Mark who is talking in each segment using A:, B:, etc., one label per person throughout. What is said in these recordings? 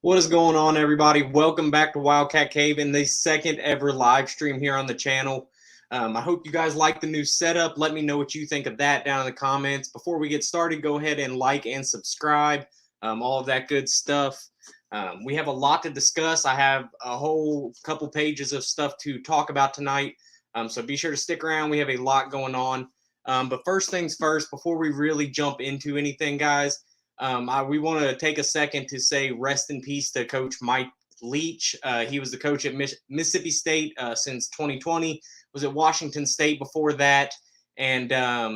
A: What is going on, everybody? Welcome back to Wildcat Cave and the second ever live stream here on the channel. I hope you guys like the new setup. Let me know what you think of that down in the comments. Before we get started, go ahead and like and subscribe, all of that good stuff. We have a lot to discuss. I have a whole couple pages of stuff to talk about tonight, so be sure to stick around. We have a lot going on. But first things first, before we really jump into anything, guys, we want to take a second to say rest in peace to Coach Mike Leach. He was the coach at Mississippi State since 2020, was at Washington State before that, and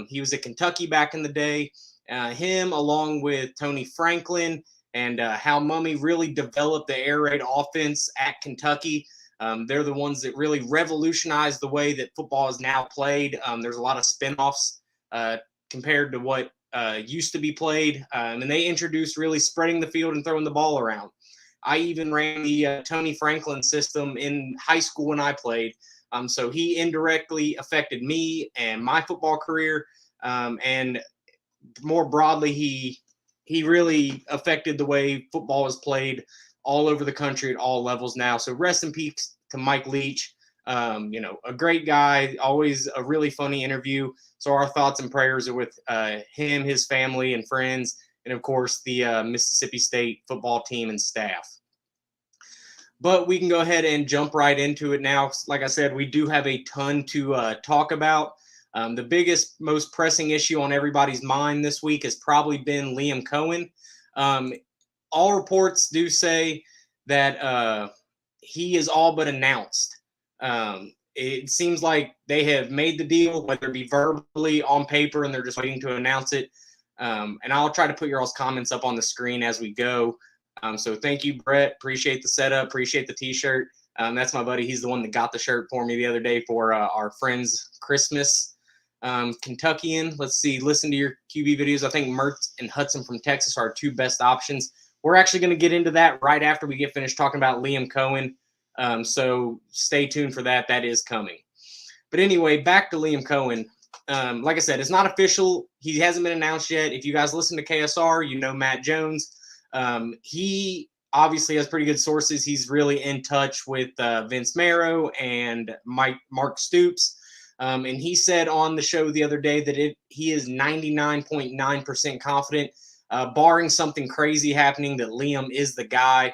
A: he was at Kentucky back in the day. Him, along with Tony Franklin and Hal Mumme, really developed the air raid offense at Kentucky. They're the ones that really revolutionized the way that football is now played. There's a lot of spinoffs compared to what used to be played, and they introduced really spreading the field and throwing the ball around. I even ran the Tony Franklin system in high school when I played, so he indirectly affected me and my football career, and more broadly, he really affected the way football is played all over the country at all levels now. So rest in peace to Mike Leach. A great guy, always a really funny interview. So our thoughts and prayers are with him, his family, and friends, and of course the Mississippi State football team and staff. But we can go ahead and jump right into it now. Like I said, we do have a ton to talk about. The biggest, most pressing issue on everybody's mind this week has probably been Liam Cohen. All reports do say that he is all but announced. It seems like they have made the deal, whether it be verbally on paper, and they're just waiting to announce it. And I'll try to put your all's comments up on the screen as we go. So thank you, Brett. Appreciate the setup. Appreciate the T-shirt. That's my buddy. He's the one that got the shirt for me the other day for our friend's Christmas. Kentuckian. Let's see. Listen to your QB videos. I think Mertz and Hudson from Texas are our two best options. We're actually going to get into that right after we get finished talking about Liam Cohen. So stay tuned for that. That is coming. But anyway, back to Liam Cohen. Like I said, it's not official. He hasn't been announced yet. If you guys listen to KSR, you know Matt Jones. He obviously has pretty good sources. He's really in touch with Vince Marrow and Mark Stoops. And he said on the show the other day that he is 99.9% confident, barring something crazy happening, that Liam is the guy.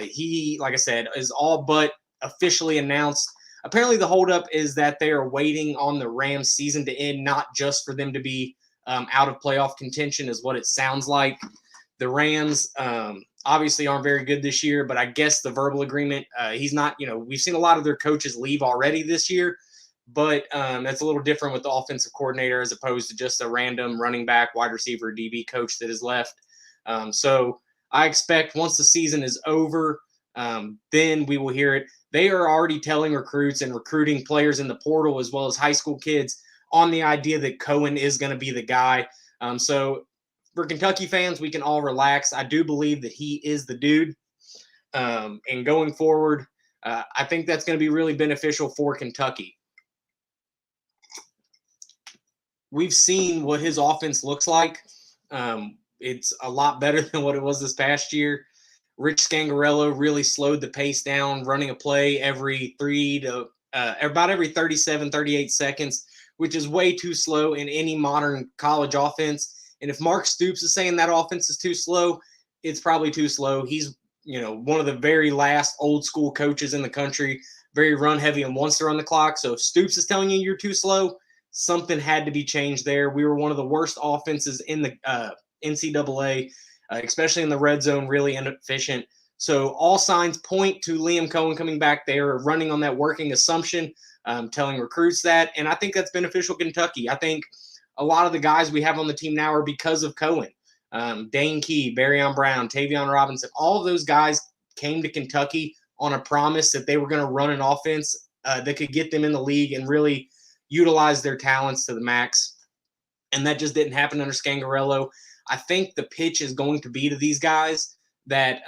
A: He, like I said, is all but officially announced. Apparently, the holdup is that they are waiting on the Rams season to end, not just for them to be out of playoff contention, is what it sounds like. The Rams obviously aren't very good this year, but I guess the verbal agreement, he's not, we've seen a lot of their coaches leave already this year, but that's a little different with the offensive coordinator as opposed to just a random running back, wide receiver, DB coach that is left. So I expect once the season is over, then we will hear it. They are already telling recruits and recruiting players in the portal as well as high school kids on the idea that Cohen is going to be the guy. So for Kentucky fans, we can all relax. I do believe that he is the dude. And going forward, I think that's going to be really beneficial for Kentucky. We've seen what his offense looks like. It's a lot better than what it was this past year. Rich Scangarello really slowed the pace down, running a play about every 37, 38 seconds, which is way too slow in any modern college offense. And if Mark Stoops is saying that offense is too slow, it's probably too slow. He's, one of the very last old school coaches in the country, very run heavy and wants to run the clock. So if Stoops is telling you you're too slow, something had to be changed there. We were one of the worst offenses in the NCAA, especially in the red zone, really inefficient. So all signs point to Liam Cohen coming back there, running on that working assumption, telling recruits that. And I think that's beneficial Kentucky. I think a lot of the guys we have on the team now are because of Cohen. Dane Key, Barryon Brown, Tavion Robinson, all of those guys came to Kentucky on a promise that they were going to run an offense that could get them in the league and really utilize their talents to the max. And that just didn't happen under Scangarello. I think the pitch is going to be to these guys that,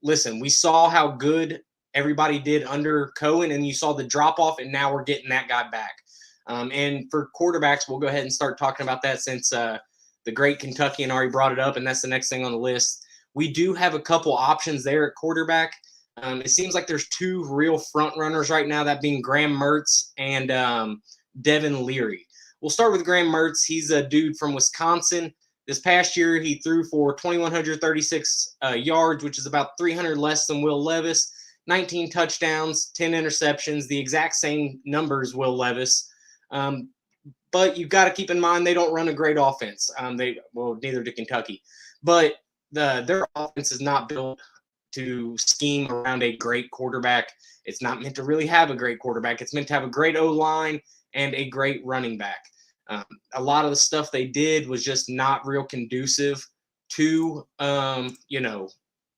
A: listen, we saw how good everybody did under Cohen, and you saw the drop-off, and now we're getting that guy back. And for quarterbacks, we'll go ahead and start talking about that since the great Kentuckian already brought it up, and that's the next thing on the list. we do have a couple options there at quarterback. It seems like there's two real front runners right now, that being Graham Mertz and Devin Leary. We'll start with Graham Mertz. He's a dude from Wisconsin. This past year, he threw for 2,136 yards, which is about 300 less than Will Levis, 19 touchdowns, 10 interceptions, the exact same numbers Will Levis. But you've got to keep in mind they don't run a great offense. Neither do Kentucky. But their offense is not built to scheme around a great quarterback. It's not meant to really have a great quarterback. It's meant to have a great O-line and a great running back. A lot of the stuff they did was just not real conducive to,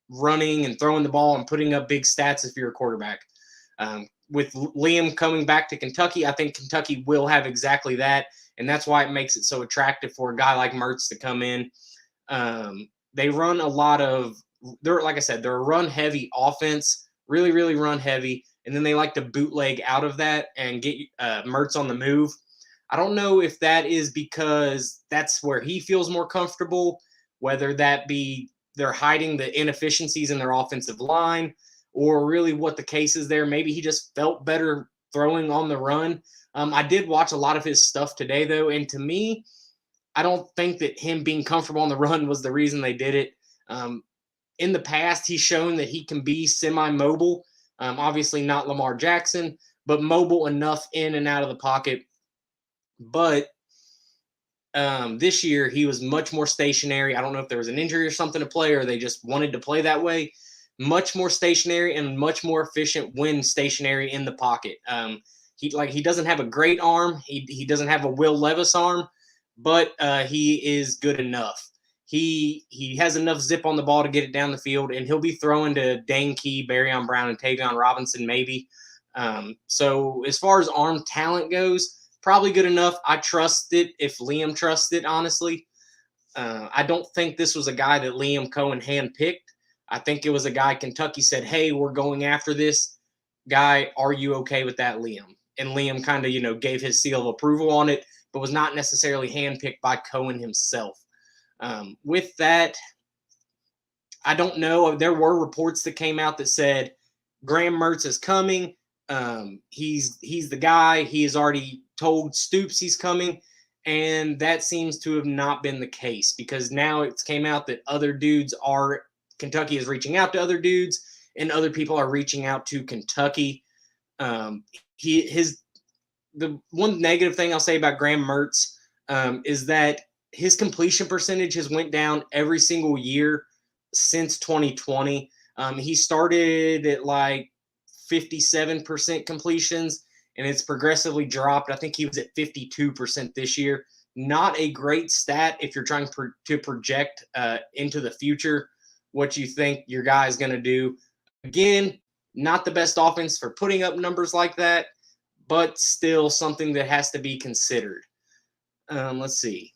A: running and throwing the ball and putting up big stats if you're a quarterback. With Liam coming back to Kentucky, I think Kentucky will have exactly that, and that's why it makes it so attractive for a guy like Mertz to come in. They run a lot of – they're a run-heavy offense, really, really run-heavy, and then they like to bootleg out of that and get Mertz on the move. I don't know if that is because that's where he feels more comfortable, whether that be they're hiding the inefficiencies in their offensive line or really what the case is there. Maybe he just felt better throwing on the run. I did watch a lot of his stuff today, though, and to me, I don't think that him being comfortable on the run was the reason they did it. In the past, he's shown that he can be semi-mobile, obviously not Lamar Jackson, but mobile enough in and out of the pocket. But this year, he was much more stationary. I don't know if there was an injury or something to play, or they just wanted to play that way. Much more stationary and much more efficient when stationary in the pocket. He doesn't have a great arm. He doesn't have a Will Levis arm, but he is good enough. He has enough zip on the ball to get it down the field, and he'll be throwing to Dane Key, Barryon Brown, and Tavion Robinson maybe. So as far as arm talent goes, probably good enough. I trust it if Liam trusts it, honestly. I don't think this was a guy that Liam Cohen handpicked. I think it was a guy Kentucky said, hey, we're going after this guy. Are you okay with that, Liam? And Liam kind of, gave his seal of approval on it, but was not necessarily handpicked by Cohen himself. With that, I don't know. There were reports that came out that said Graham Mertz is coming. He's the guy. He has already told Stoops he's coming, and that seems to have not been the case, because now it's came out that Kentucky is reaching out to other dudes, and other people are reaching out to Kentucky. The one negative thing I'll say about Graham Mertz is that his completion percentage has went down every single year since 2020. He started at like 57% completions, and it's progressively dropped. I think he was at 52% this year. Not a great stat if you're trying to project into the future what you think your guy is going to do. Again, not the best offense for putting up numbers like that, but still something that has to be considered. Let's see.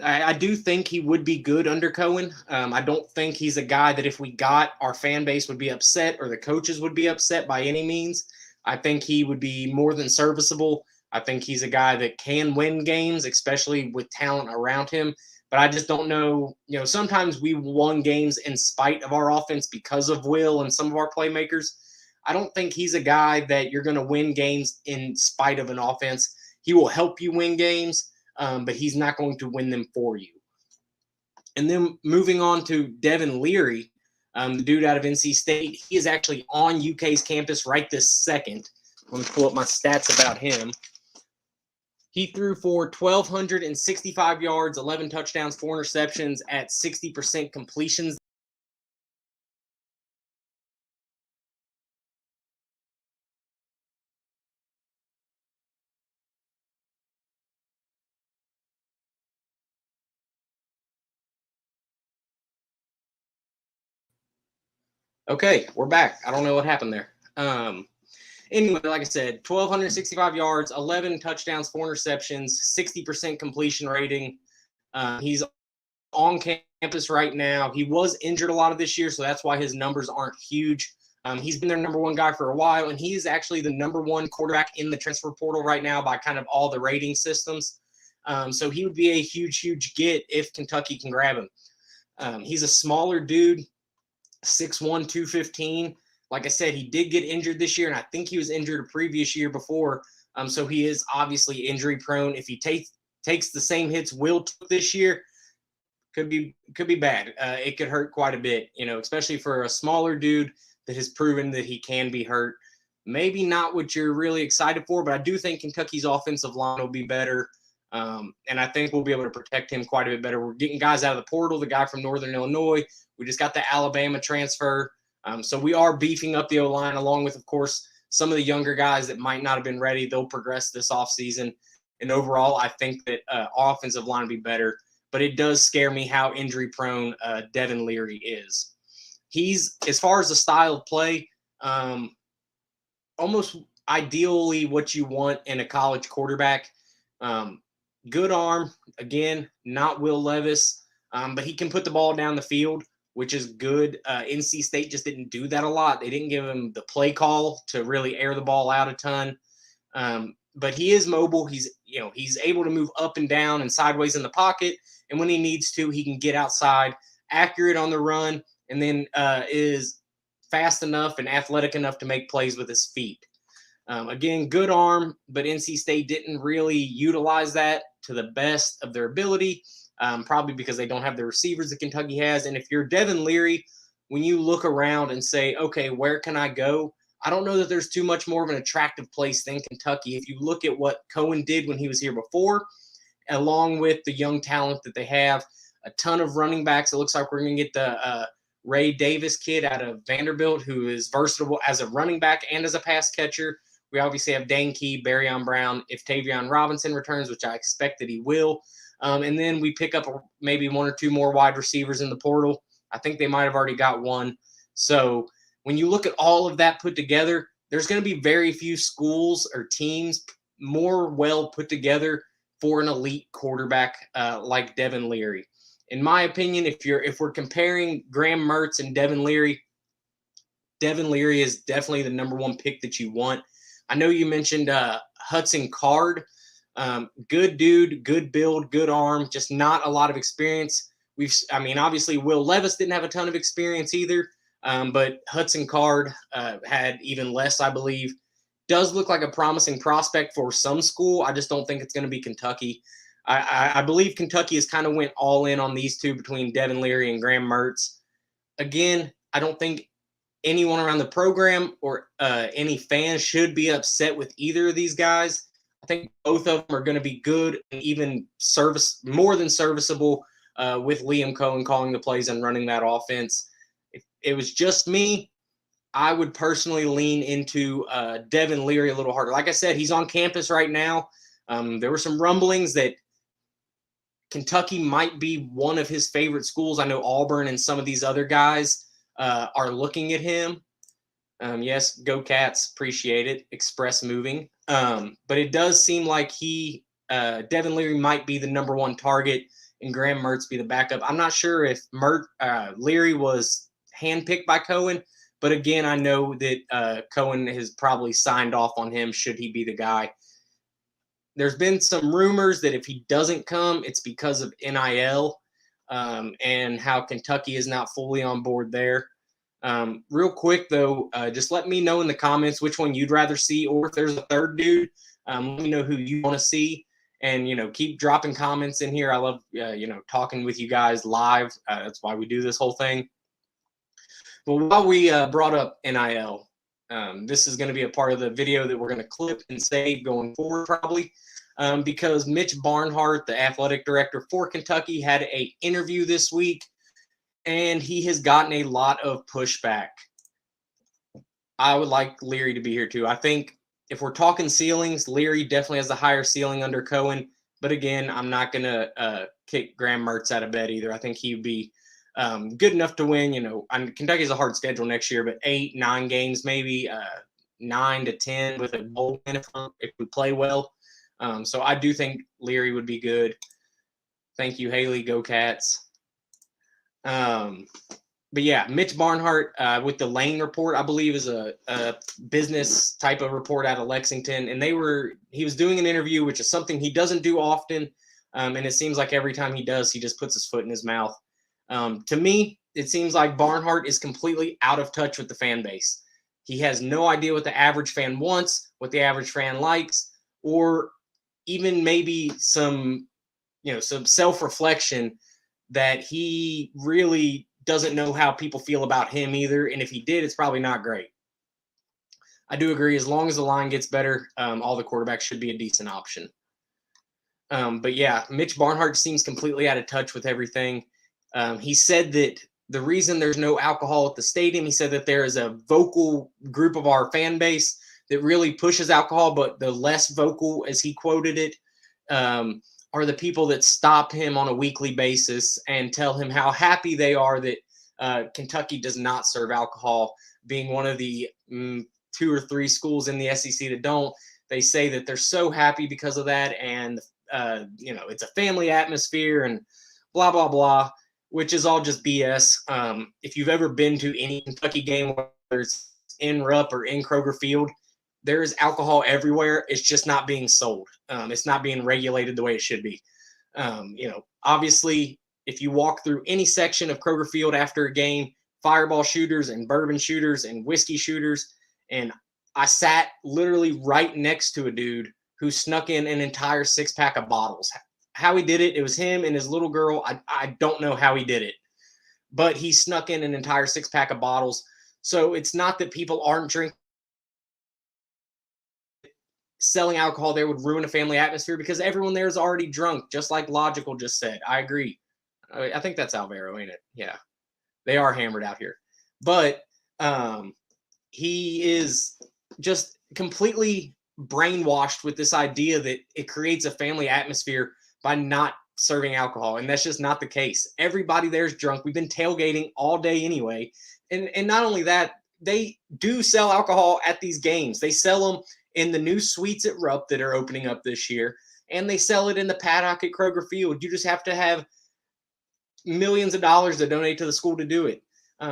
A: I do think he would be good under Cohen. I don't think he's a guy that if we got, our fan base would be upset or the coaches would be upset by any means. I think he would be more than serviceable. I think he's a guy that can win games, especially with talent around him. But I just don't know. Sometimes we won games in spite of our offense because of Will and some of our playmakers. I don't think he's a guy that you're going to win games in spite of an offense. He will help you win games, but he's not going to win them for you. And then moving on to Devin Leary, the dude out of NC State. He is actually on UK's campus right this second. Let me pull up my stats about him. He threw for 1,265 yards, 11 touchdowns, 4 interceptions at 60% completions. Okay, we're back. I don't know what happened there. Anyway, like I said, 1,265 yards, 11 touchdowns, 4 interceptions, 60% completion rating. He's on campus right now. He was injured a lot of this year, so that's why his numbers aren't huge. He's been their number one guy for a while, and he's actually the number one quarterback in the transfer portal right now by kind of all the rating systems. So he would be a huge, huge get if Kentucky can grab him. He's a smaller dude, 6'1", 215. Like I said, he did get injured this year, and I think he was injured a previous year before. So he is obviously injury prone. If he takes the same hits Will took this year, could be bad. It could hurt quite a bit, especially for a smaller dude that has proven that he can be hurt. Maybe not what you're really excited for, but I do think Kentucky's offensive line will be better. And I think we'll be able to protect him quite a bit better. We're getting guys out of the portal, the guy from Northern Illinois. We just got the Alabama transfer. So we are beefing up the O-line along with, of course, some of the younger guys that might not have been ready. They'll progress this offseason. And overall, I think that offensive line will be better. But it does scare me how injury-prone Devin Leary is. He's, as far as the style of play, almost ideally what you want in a college quarterback. Good arm, again, not Will Levis, but he can put the ball down the field, which is good. NC State just didn't do that a lot. They didn't give him the play call to really air the ball out a ton. But he is mobile. He's able to move up and down and sideways in the pocket. And when he needs to, he can get outside, accurate on the run, and then is fast enough and athletic enough to make plays with his feet. Again, good arm, but NC State didn't really utilize that to the best of their ability, probably because they don't have the receivers that Kentucky has. And if you're Devin Leary, when you look around and say, okay, where can I go? I don't know that there's too much more of an attractive place than Kentucky. If you look at what Cohen did when he was here before, along with the young talent that they have, a ton of running backs. It looks like we're going to get the Ray Davis kid out of Vanderbilt, who is versatile as a running back and as a pass catcher. We obviously have Dane Key, Barryon Brown, if Tavion Robinson returns, which I expect that he will. And then we pick up maybe one or two more wide receivers in the portal. I think they might have already got one. So when you look at all of that put together, there's going to be very few schools or teams more well put together for an elite quarterback like Devin Leary. In my opinion, if we're comparing Graham Mertz and Devin Leary is definitely the number one pick that you want. I know you mentioned Hudson Card. Good dude, good build, good arm, just not a lot of experience. Obviously Will Levis didn't have a ton of experience either, but Hudson Card had even less, I believe. Does look like a promising prospect for some school. I just don't think it's going to be Kentucky. I believe Kentucky has kind of went all in on these two between Devin Leary and Graham Mertz. Again, I don't think anyone around the program or any fans should be upset with either of these guys. I think both of them are going to be good and even more than serviceable with Liam Cohen calling the plays and running that offense. If it was just me, I would personally lean into Devin Leary a little harder. Like I said, he's on campus right now. There were some rumblings that Kentucky might be one of his favorite schools. I know Auburn and some of these other guys are looking at him. Yes, go Cats, appreciate it. Express moving. But it does seem like Devin Leary might be the number one target and Graham Mertz be the backup. I'm not sure if Leary was handpicked by Cohen, but again, I know that Cohen has probably signed off on him should he be the guy. There's been some rumors that if he doesn't come, it's because of NIL and how Kentucky is not fully on board there. Real quick, though, just let me know in the comments which one you'd rather see, or if there's a third dude, let me know who you want to see. And, keep dropping comments in here. I love, talking with you guys live. That's why we do this whole thing. But while we brought up NIL, this is going to be a part of the video that we're going to clip and save going forward probably because Mitch Barnharts, the athletic director for Kentucky, had an interview this week, and he has gotten a lot of pushback. I would like Leary to be here too. I think if we're talking ceilings, Leary definitely has the higher ceiling under Cohen. But again, I'm not going to kick Graham Mertz out of bed either. I think he would be good enough to win. Kentucky's a hard schedule next year, but 8-9 games, maybe 9 to 10 with a bowl win if we play well. So I do think Leary would be good. Thank you, Haley. Go Cats. But yeah, Mitch Barnharts with the Lane Report, I believe, is a business type of report out of Lexington, and he was doing an interview, which is something he doesn't do often, and it seems like every time he does, he just puts his foot in his mouth. To me, it seems like Barnhart is completely out of touch with the fan base. He has no idea what the average fan wants, what the average fan likes, or even maybe some self-reflection that he really doesn't know how people feel about him either. And if he did, it's probably not great. I do agree. As long as the line gets better, all the quarterbacks should be a decent option. But yeah, Mitch Barnhart seems completely out of touch with everything. He said that the reason there's no alcohol at the stadium, he said that there is a vocal group of our fan base that really pushes alcohol, but the less vocal, as he quoted it, are the people that stop him on a weekly basis and tell him how happy they are that Kentucky does not serve alcohol, being one of the 2 or 3 schools in the SEC that don't. They say that they're so happy because of that, and it's a family atmosphere and blah, blah, blah, which is all just BS. If you've ever been to any Kentucky game, whether it's in Rupp or in Kroger Field, there is alcohol everywhere. It's just not being sold. It's not being regulated the way it should be. Obviously, if you walk through any section of Kroger Field after a game, fireball shooters and bourbon shooters and whiskey shooters, and I sat literally right next to a dude who snuck in an entire 6-pack of bottles. How he did it, it was him and his little girl. I don't know how he did it, but he snuck in an entire 6-pack of bottles. So it's not that people aren't drinking. Selling alcohol there would ruin a family atmosphere because everyone there is already drunk, just like Logical just said. I agree. I think that's Alvaro, ain't it? Yeah. They are hammered out here. But he is just completely brainwashed with this idea that it creates a family atmosphere by not serving alcohol, and that's just not the case. Everybody there's drunk. We've been tailgating all day anyway, and not only that, they do sell alcohol at these games. They sell them in the new suites at Rupp that are opening up this year, and they sell it in the paddock at Kroger Field. You just have to have millions of dollars to donate to the school to do it.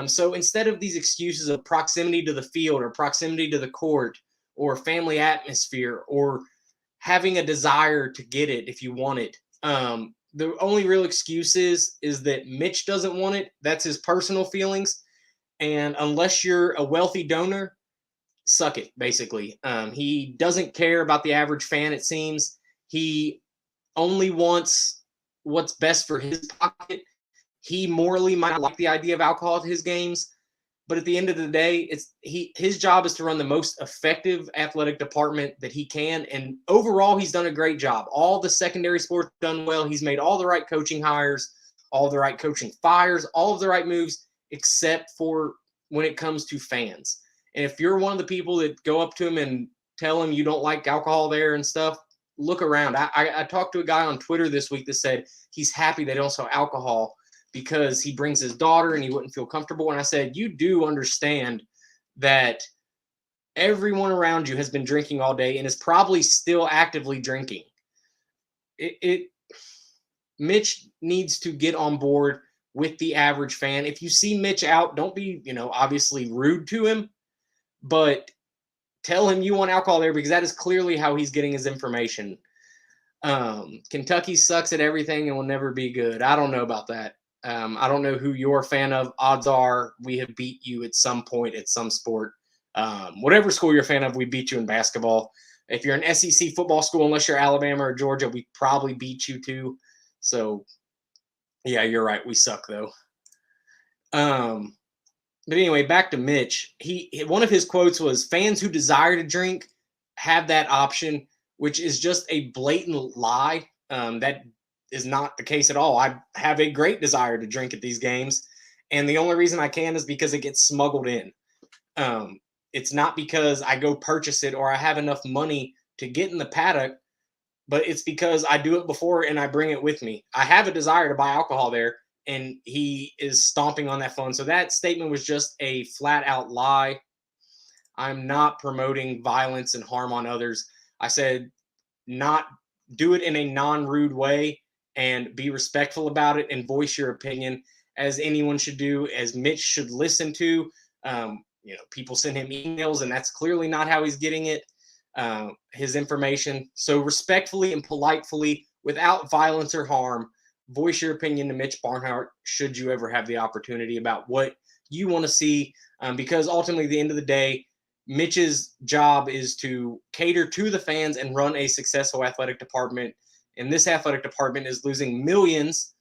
A: So instead of these excuses of proximity to the field or proximity to the court or family atmosphere or having a desire to get it if you want it, the only real excuse is that Mitch doesn't want it. That's his personal feelings. And unless you're a wealthy donor, suck it, basically. He doesn't care about the average fan, it seems. He only wants what's best for his pocket. He morally might like the idea of alcohol at his games, but at the end of the day, his job is to run the most effective athletic department that he can. And overall, he's done a great job. All the secondary sports done well. He's made all the right coaching hires, all the right coaching fires, all of the right moves, except for when it comes to fans. And if you're one of the people that go up to him and tell him you don't like alcohol there and stuff, look around. I talked to a guy on Twitter this week that said he's happy they don't sell alcohol because he brings his daughter and he wouldn't feel comfortable. And I said, you do understand that everyone around you has been drinking all day and is probably still actively drinking. Mitch needs to get on board with the average fan. If you see Mitch out, don't be, obviously rude to him, but tell him you want alcohol there because that is clearly how he's getting his information. Kentucky sucks at everything and will never be good. I don't know about that. I don't know who you're a fan of. Odds are we have beat you at some point at some sport. Whatever school you're a fan of, we beat you in basketball. If you're an SEC football school, unless you're Alabama or Georgia, we probably beat you too. So, yeah, you're right. We suck, though. But anyway, back to Mitch. One of his quotes was, "Fans who desire to drink have that option," which is just a blatant lie. That is not the case at all. I have a great desire to drink at these games, and the only reason I can is because it gets smuggled in. It's not because I go purchase it or I have enough money to get in the paddock, but it's because I do it before and I bring it with me. I have a desire to buy alcohol there, and he is stomping on that phone. So that statement was just a flat out lie. I'm not promoting violence and harm on others. I said not do it in a non-rude way and be respectful about it and voice your opinion as anyone should do, as Mitch should listen to. People send him emails, and that's clearly not how he's getting it, his information. So respectfully and politely, without violence or harm, voice your opinion to Mitch Barnhart should you ever have the opportunity about what you want to see, because ultimately at the end of the day, Mitch's job is to cater to the fans and run a successful athletic department, and this athletic department is losing millions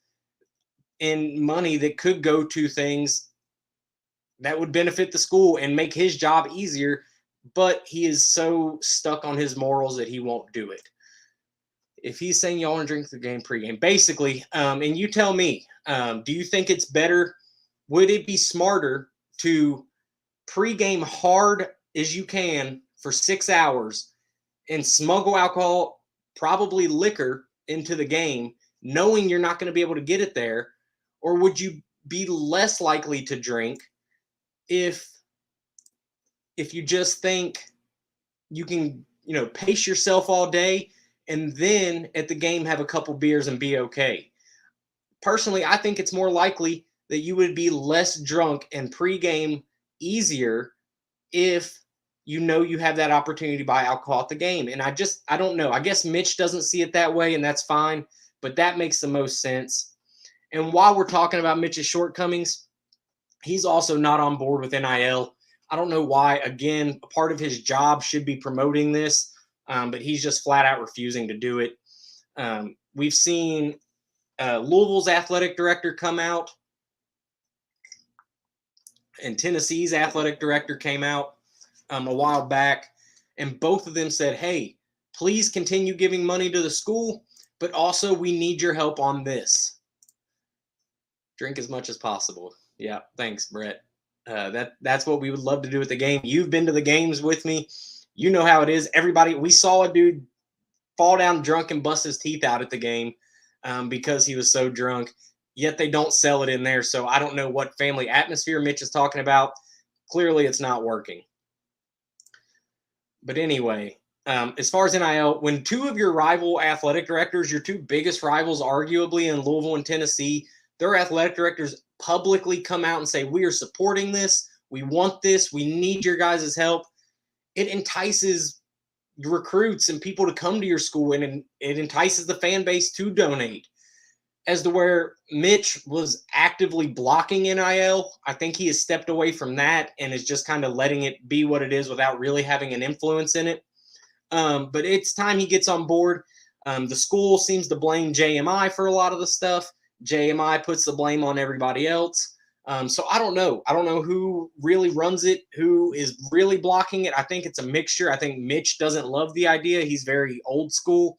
A: in money that could go to things that would benefit the school and make his job easier, but he is so stuck on his morals that he won't do it. If he's saying y'all want to drink the game pregame, basically, and you tell me, do you think it's better? Would it be smarter to pregame hard as you can for 6 hours and smuggle alcohol, probably liquor, into the game, knowing you're not going to be able to get it there? Or would you be less likely to drink if you just think you can, pace yourself all day and then at the game have a couple beers and be okay? Personally, I think it's more likely that you would be less drunk and pregame easier if you have that opportunity to buy alcohol at the game. And I don't know. I guess Mitch doesn't see it that way, and that's fine, but that makes the most sense. And while we're talking about Mitch's shortcomings, he's also not on board with NIL. I don't know why. Again, a part of his job should be promoting this, but he's just flat out refusing to do it. We've seen Louisville's athletic director come out, and Tennessee's athletic director came out a while back, and both of them said, hey, please continue giving money to the school, but also we need your help on this. Drink as much as possible. Yeah, thanks, Brett. That's what we would love to do at the game. You've been to the games with me. You know how it is. Everybody, we saw a dude fall down drunk and bust his teeth out at the game because he was so drunk, yet they don't sell it in there. So I don't know what family atmosphere Mitch is talking about. Clearly, it's not working. But anyway, as far as NIL, when two of your rival athletic directors, your two biggest rivals arguably in Louisville and Tennessee, their athletic directors publicly come out and say, we are supporting this. We want this. We need your guys' help. It entices recruits and people to come to your school, and it entices the fan base to donate. As to where Mitch was actively blocking NIL, I think he has stepped away from that and is just kind of letting it be what it is without really having an influence in it. But it's time he gets on board. The school seems to blame JMI for a lot of the stuff. JMI puts the blame on everybody else. So I don't know. I don't know who really runs it, who is really blocking it. I think it's a mixture. I think Mitch doesn't love the idea. He's very old school.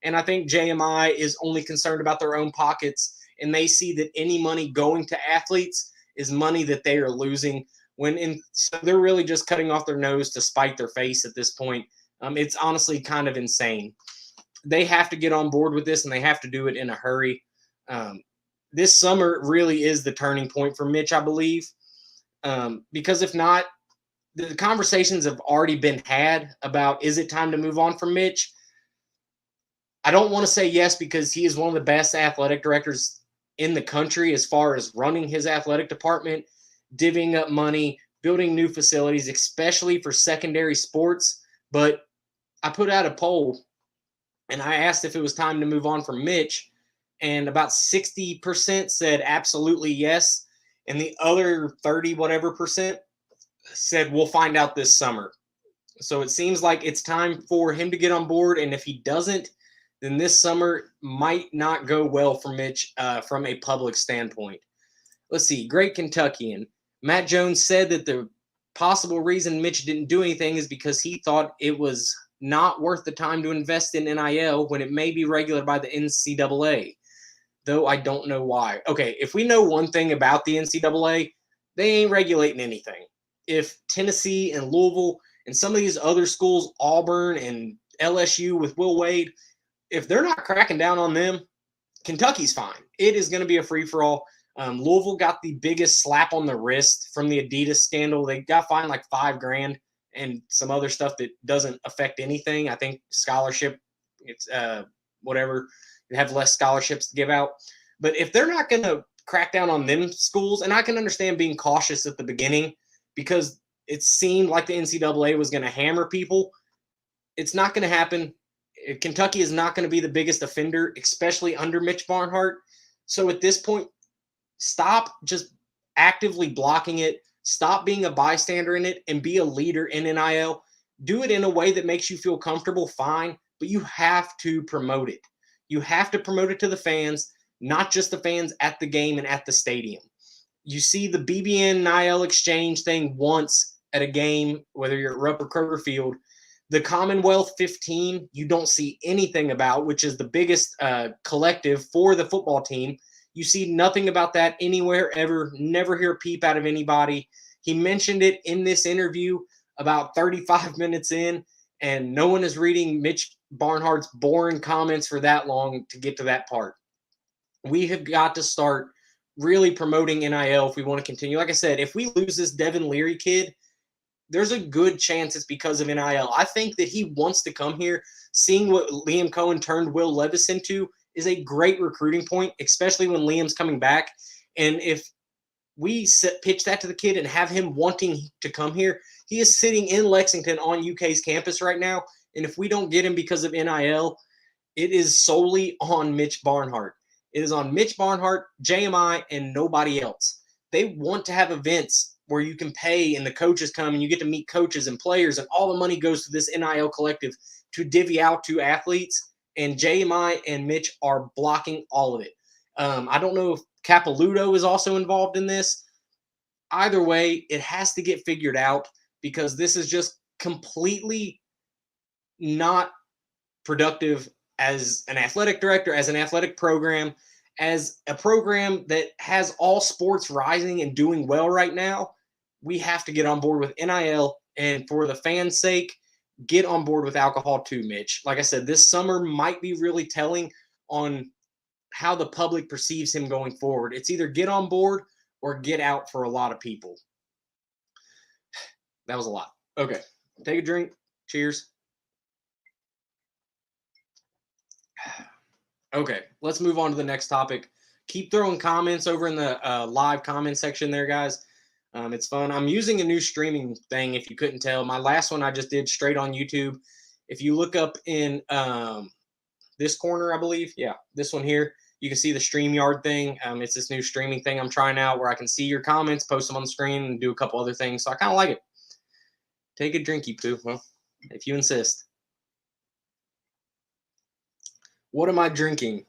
A: And I think JMI is only concerned about their own pockets, and they see that any money going to athletes is money that they are losing. So they're really just cutting off their nose to spite their face at this point. It's honestly kind of insane. They have to get on board with this, and they have to do it in a hurry. This summer really is the turning point for Mitch, I believe, because if not, the conversations have already been had about, is it time to move on from Mitch? I don't want to say yes, because he is one of the best athletic directors in the country as far as running his athletic department, divvying up money, building new facilities, especially for secondary sports. But I put out a poll, and I asked if it was time to move on from Mitch, and about 60% said absolutely yes, and the other 30 whatever percent said we'll find out this summer. So it seems like it's time for him to get on board, and if he doesn't, then this summer might not go well for Mitch from a public standpoint. Let's see. Great Kentuckian. Matt Jones said that the possible reason Mitch didn't do anything is because he thought it was not worth the time to invest in NIL when it may be regulated by the NCAA, though I don't know why. Okay, if we know one thing about the NCAA, they ain't regulating anything. If Tennessee and Louisville and some of these other schools, Auburn and LSU with Will Wade, if they're not cracking down on them, Kentucky's fine. It is going to be a free-for-all. Louisville got the biggest slap on the wrist from the Adidas scandal. They got fined like $5,000 and some other stuff that doesn't affect anything. I think scholarship, it's whatever. They have less scholarships to give out. But if they're not going to crack down on them schools, and I can understand being cautious at the beginning because it seemed like the NCAA was going to hammer people, it's not going to happen. Kentucky is not going to be the biggest offender, especially under Mitch Barnhart. So at this point, stop just actively blocking it. Stop being a bystander in it and be a leader in NIL. Do it in a way that makes you feel comfortable, fine, but you have to promote it. You have to promote it to the fans, not just the fans at the game and at the stadium. You see the BBN NIL exchange thing once at a game, whether you're at Rupp or Kroger Field. The Commonwealth 15, you don't see anything about, which is the biggest collective for the football team. You see nothing about that anywhere ever. Never hear a peep out of anybody. He mentioned it in this interview about 35 minutes in, and no one is reading Mitch Barnhart's boring comments for that long to get to that part. We have got to start really promoting NIL if we want to continue. Like I said, if we lose this Devin Leary kid, there's a good chance it's because of NIL. I think that he wants to come here. Seeing what Liam Cohen turned Will Levis into is a great recruiting point, especially when Liam's coming back. And if we pitch that to the kid and have him wanting to come here, he is sitting in Lexington on UK's campus right now. And if we don't get him because of NIL, it is solely on Mitch Barnhart. It is on Mitch Barnhart, JMI, and nobody else. They want to have events where you can pay and the coaches come and you get to meet coaches and players, and all the money goes to this NIL collective to divvy out to athletes. And JMI and Mitch are blocking all of it. I don't know if Capilouto is also involved in this. Either way, it has to get figured out because this is just completely not productive as an athletic director, as an athletic program, as a program that has all sports rising and doing well right now. We have to get on board with NIL, and for the fans' sake, get on board with alcohol too, Mitch. Like I said, this summer might be really telling on how the public perceives him going forward. It's either get on board or get out for a lot of people. That was a lot. Okay, take a drink. Cheers. Okay, let's move on to the next topic. Keep throwing comments over in the live comment section there, guys. It's fun. I'm using a new streaming thing, if you couldn't tell. My last one I just did straight on YouTube. If you look up in this corner, I believe, yeah, this one here, you can see the StreamYard thing. It's this new streaming thing I'm trying out where I can see your comments, post them on the screen, and do a couple other things. So I kind of like it. Take a drinky, Pooh. Well, if you insist. What am I drinking?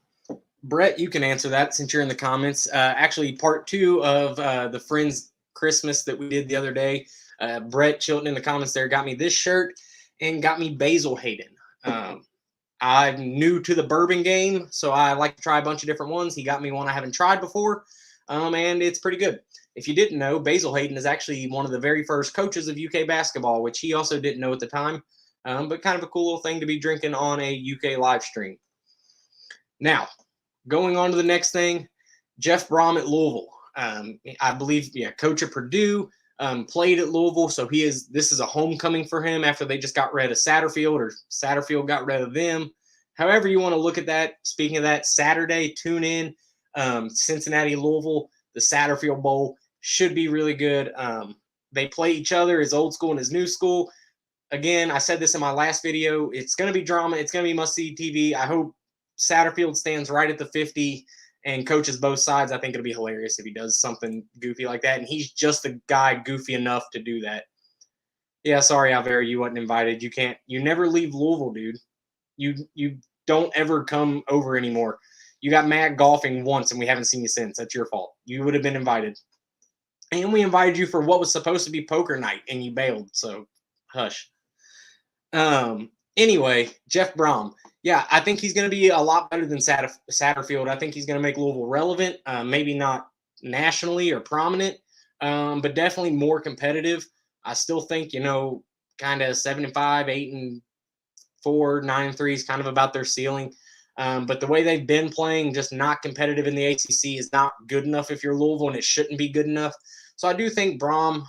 A: Brett, you can answer that since you're in the comments. Actually, part 2 of the Friends Christmas that we did the other day. Brett Chilton in the comments there got me this shirt and got me Basil Hayden. I'm new to the bourbon game, so I like to try a bunch of different ones. He got me one I haven't tried before, and it's pretty good. If you didn't know, Basil Hayden is actually one of the very first coaches of UK basketball, which he also didn't know at the time, but kind of a cool little thing to be drinking on a UK live stream. Now, going on to the next thing, Jeff Brom at Louisville. I believe, coach of Purdue, played at Louisville, so this is a homecoming for him after they just got rid of Satterfield, or Satterfield got rid of them. However you want to look at that. Speaking of that, Saturday, tune in. Cincinnati, Louisville, the Satterfield Bowl should be really good. They play each other as old school and as new school. Again, I said this in my last video. It's going to be drama. It's going to be must-see TV. I hope Satterfield stands right at the 50 and coaches both sides. I think it'll be hilarious if he does something goofy like that, and he's just the guy goofy enough to do that. Yeah, sorry, Alvera, you wasn't invited. You never leave Louisville, dude. You don't ever come over anymore. You got mad golfing once, and we haven't seen you since. That's your fault. You would have been invited. And we invited you for what was supposed to be poker night, and you bailed, so hush. Anyway, Jeff Brom. Yeah, I think he's going to be a lot better than Satterfield. I think he's going to make Louisville relevant, maybe not nationally or prominent, but definitely more competitive. I still think, kind of 7-5, 8-4, 9-3 is kind of about their ceiling. But the way they've been playing, just not competitive in the ACC, is not good enough if you're Louisville, and it shouldn't be good enough. So I do think Brom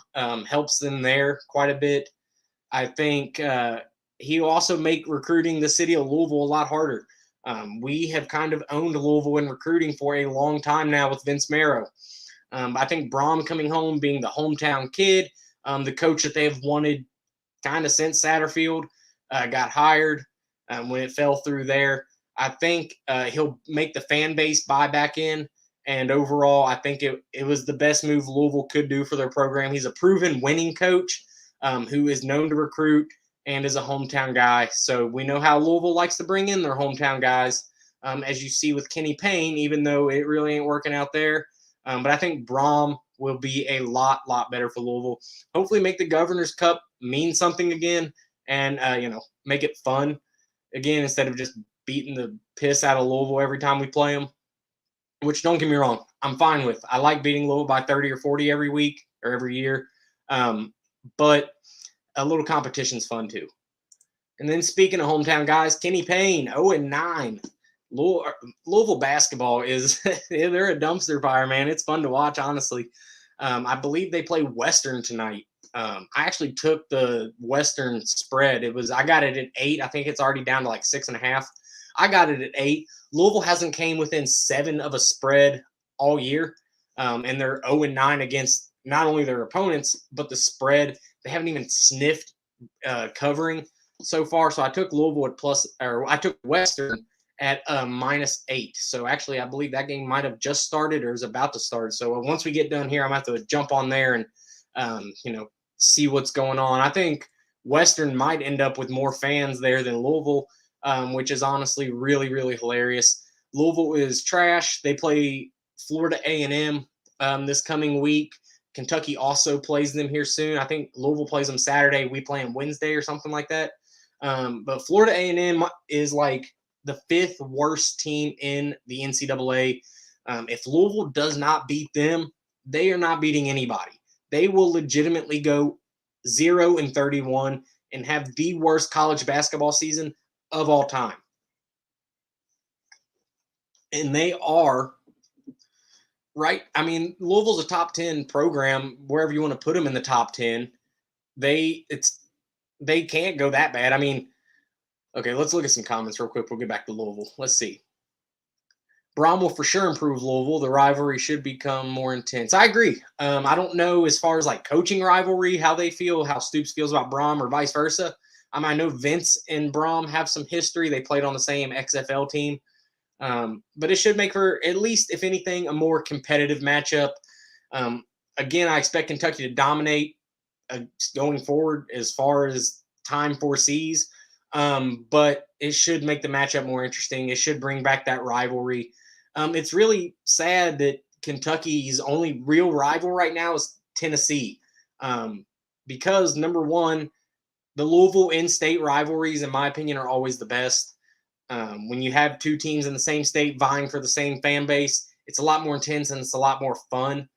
A: helps them there quite a bit. I think he will also make recruiting the city of Louisville a lot harder. We have kind of owned Louisville in recruiting for a long time now with Vince Marrow. I think Brom coming home, being the hometown kid, the coach that they've wanted kind of since Satterfield got hired when it fell through there. I think he'll make the fan base buy back in. And overall, I think it was the best move Louisville could do for their program. He's a proven winning coach who is known to recruit and is a hometown guy. So we know how Louisville likes to bring in their hometown guys, as you see with Kenny Payne, even though it really ain't working out there. But I think Brom will be a lot better for Louisville. Hopefully make the Governor's Cup mean something again and, make it fun again instead of just beating the piss out of Louisville every time we play them, which don't get me wrong, I'm fine with. I like beating Louisville by 30 or 40 every week or every year. But a little competition's fun too. And then speaking of hometown guys, Kenny Payne, 0-9. Louisville basketball is they're a dumpster fire, man. It's fun to watch, honestly. I believe they play Western tonight. I actually took the Western spread. I got it at 8. I think it's already down to like 6.5. I got it at 8. Louisville hasn't came within 7 of a spread all year, and they're 0-9 against not only their opponents but the spread. They haven't even sniffed covering so far. So I took Louisville at I took Western at -8. So actually, I believe that game might have just started or is about to start. So once we get done here, I'm going to have to jump on there and see what's going on. I think Western might end up with more fans there than Louisville, which is honestly really hilarious. Louisville is trash. They play Florida A&M this coming week. Kentucky also plays them here soon. I think Louisville plays them Saturday. We play them Wednesday or something like that. But Florida A&M is like the 5th worst team in the NCAA. If Louisville does not beat them, they are not beating anybody. They will legitimately go 0-31 and have the worst college basketball season of all time. And they are right. I mean, Louisville's a top 10 program, wherever you want to put them in the top 10. They can't go that bad. I mean, okay, let's look at some comments real quick. We'll get back to Louisville. Let's see. Brom will for sure improve Louisville. The rivalry should become more intense. I agree. I don't know as far as like coaching rivalry, how they feel, how Stoops feels about Brom or vice versa. I know Vince and Brom have some history. They played on the same XFL team. But it should make for, at least, if anything, a more competitive matchup. Again, I expect Kentucky to dominate going forward as far as time foresees. But it should make the matchup more interesting. It should bring back that rivalry. It's really sad that Kentucky's only real rival right now is Tennessee. Because, number one, the Louisville in-state rivalries, in my opinion, are always the best. When you have two teams in the same state vying for the same fan base, it's a lot more intense and it's a lot more fun.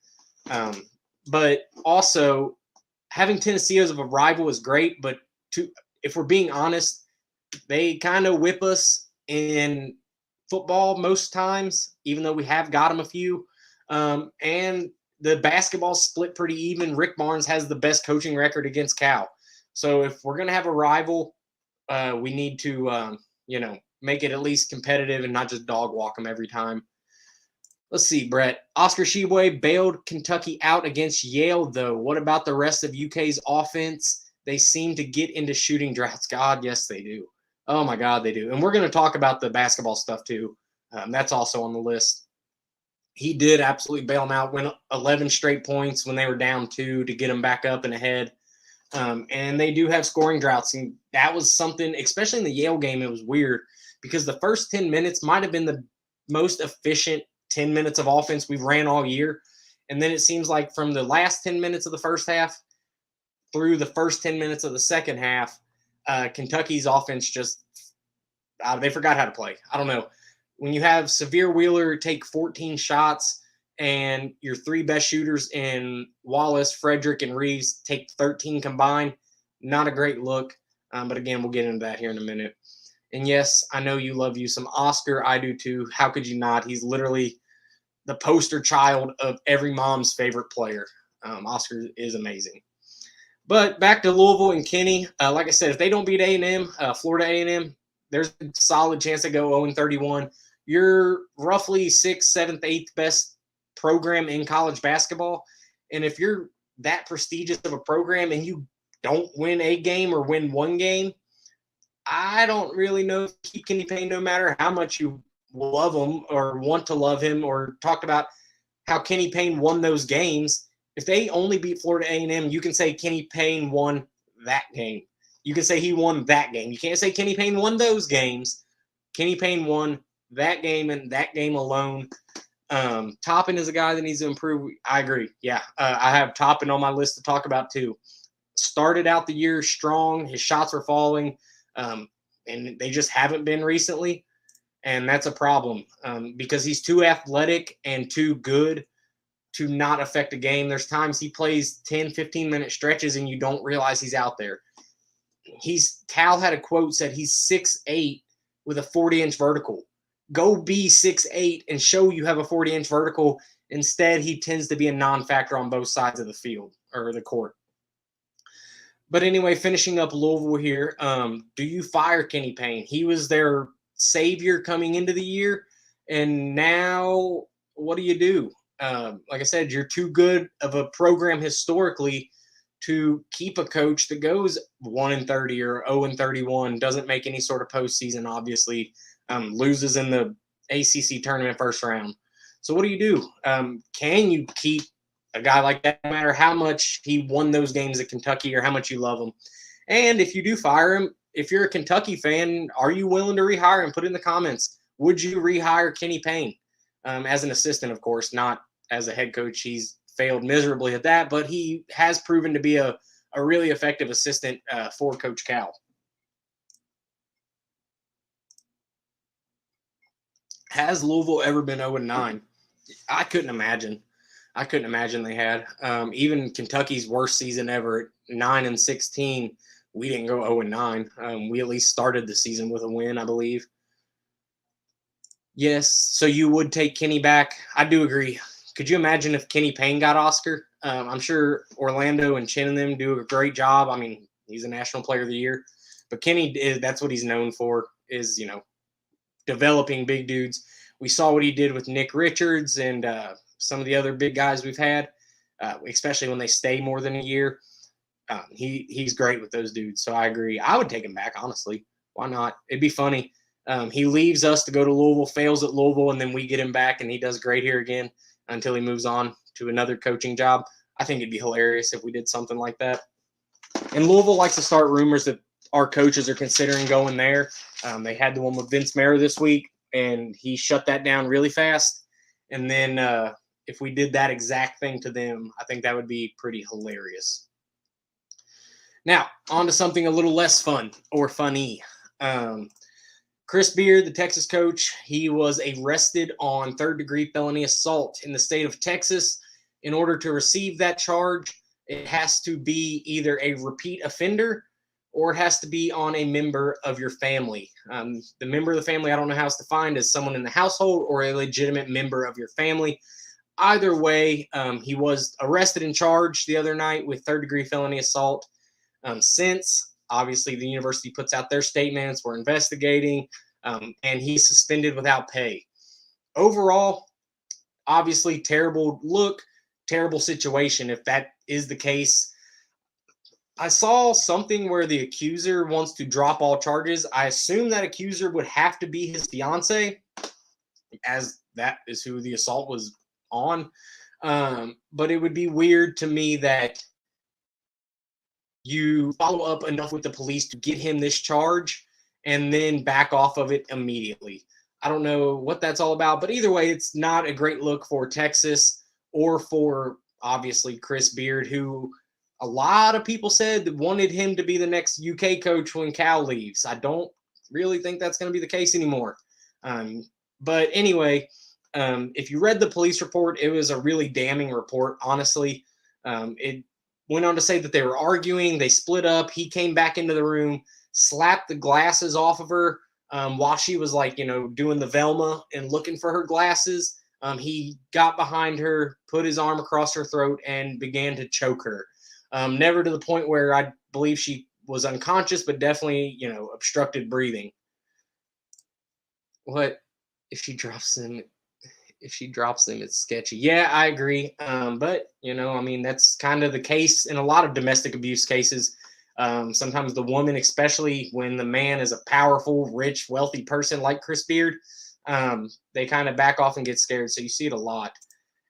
A: But also, having Tennessee as a rival is great, but if we're being honest, they kind of whip us in football most times, even though we have got them a few. And the basketball split pretty even. Rick Barnes has the best coaching record against Cal. So if we're going to have a rival, we need to, make it at least competitive and not just dog walk them every time. Let's see, Brett. Oscar Tshiebwe bailed Kentucky out against Yale, though. What about the rest of UK's offense? They seem to get into shooting droughts. God, yes, they do. Oh, my God, they do. And we're going to talk about the basketball stuff, too. That's also on the list. He did absolutely bail them out, win 11 straight points when they were down 2 to get them back up and ahead. And they do have scoring droughts. And that was something, especially in the Yale game, it was weird because the first 10 minutes might have been the most efficient 10 minutes of offense we've ran all year. And then it seems like from the last 10 minutes of the first half through the first 10 minutes of the second half, Kentucky's offense just they forgot how to play. I don't know. When you have Severe Wheeler take 14 shots and your 3 best shooters in Wallace, Frederick, and Reeves take 13 combined, not a great look. But again, we'll get into that here in a minute. And yes, I know you love you some Oscar. I do too. How could you not? He's literally the poster child of every mom's favorite player. Oscar is amazing. But back to Louisville and Kenny. Like I said, if they don't beat A&M, Florida A&M, there's a solid chance they go 0-31. You're roughly 6th, 7th, 8th best program in college basketball. And if you're that prestigious of a program and you don't win a game or win one game, I don't really know if keep Kenny Payne no matter how much you love him or want to love him, or talked about how Kenny Payne won those games. If they only beat Florida A&M, you can say Kenny Payne won that game. You can say he won that game. You can't say Kenny Payne won those games. Kenny Payne won that game and that game alone. Toppin is a guy that needs to improve. I agree. Yeah, I have Toppin on my list to talk about too. Started out the year strong. His shots were falling, and they just haven't been recently. And that's a problem because he's too athletic and too good to not affect a game. There's times he plays 10, 15-minute stretches and you don't realize he's out there. Cal had a quote said he's 6'8" with a 40-inch vertical. Go be 6'8" and show you have a 40-inch vertical. Instead, he tends to be a non-factor on both sides of the field or the court. But anyway, finishing up Louisville here, do you fire Kenny Payne? He was their savior coming into the year, and now what do you do? Like I said, you're too good of a program historically to keep a coach that goes 1-30 or 0-31, doesn't make any sort of postseason, obviously, loses in the ACC tournament first round. So what do you do? Can you keep a guy like that, no matter how much he won those games at Kentucky or how much you love him? And if you do fire him, if you're a Kentucky fan, are you willing to rehire him? Put it in the comments. Would you rehire Kenny Payne as an assistant, of course, not as a head coach? He's failed miserably at that, but he has proven to be a really effective assistant for Coach Cal. Has Louisville ever been 0-9? I couldn't imagine. They had. Even Kentucky's worst season ever, 9-16. We didn't go 0-9. We at least started the season with a win, I believe. Yes, so you would take Kenny back. I do agree. Could you imagine if Kenny Payne got Oscar? I'm sure Orlando and Chin and them do a great job. I mean, he's a National Player of the Year. But Kenny, that's what he's known for, is, developing big dudes. We saw what he did with Nick Richards and some of the other big guys we've had, especially when they stay more than a year. He's great with those dudes, so I agree. I would take him back, honestly. Why not? It'd be funny. He leaves us to go to Louisville, fails at Louisville, and then we get him back, and he does great here again until he moves on to another coaching job. I think it'd be hilarious if we did something like that. And Louisville likes to start rumors that our coaches are considering going there. They had the one with Vince Mara this week, and he shut that down really fast. And then if we did that exact thing to them, I think that would be pretty hilarious. Now, on to something a little less fun or funny. Chris Beard, the Texas coach, he was arrested on third-degree felony assault in the state of Texas. In order to receive that charge, it has to be either a repeat offender or it has to be on a member of your family. The member of the family, I don't know how it's defined, as someone in the household or a legitimate member of your family. Either way, he was arrested and charged the other night with third-degree felony assault. Since, obviously, the university puts out their statements, we're investigating, and he's suspended without pay. Overall, obviously, terrible look, terrible situation if that is the case. I saw something where the accuser wants to drop all charges. I assume that accuser would have to be his fiance, as that is who the assault was on. But it would be weird to me that you follow up enough with the police to get him this charge and then back off of it immediately. I don't know what that's all about, but either way, it's not a great look for Texas or for, obviously, Chris Beard, who a lot of people said wanted him to be the next UK coach when Cal leaves. I don't really think that's going to be the case anymore. But anyway, if you read the police report, it was a really damning report, honestly. It went on to say that they were arguing. They split up. He came back into the room, slapped the glasses off of her while she was doing the Velma and looking for her glasses. He got behind her, put his arm across her throat, and began to choke her. Never to the point where I believe she was unconscious, but definitely, obstructed breathing. What if she drops him? If she drops them, it's sketchy. Yeah, I agree. But, that's kind of the case in a lot of domestic abuse cases. Sometimes the woman, especially when the man is a powerful, rich, wealthy person like Chris Beard, they kind of back off and get scared. So you see it a lot.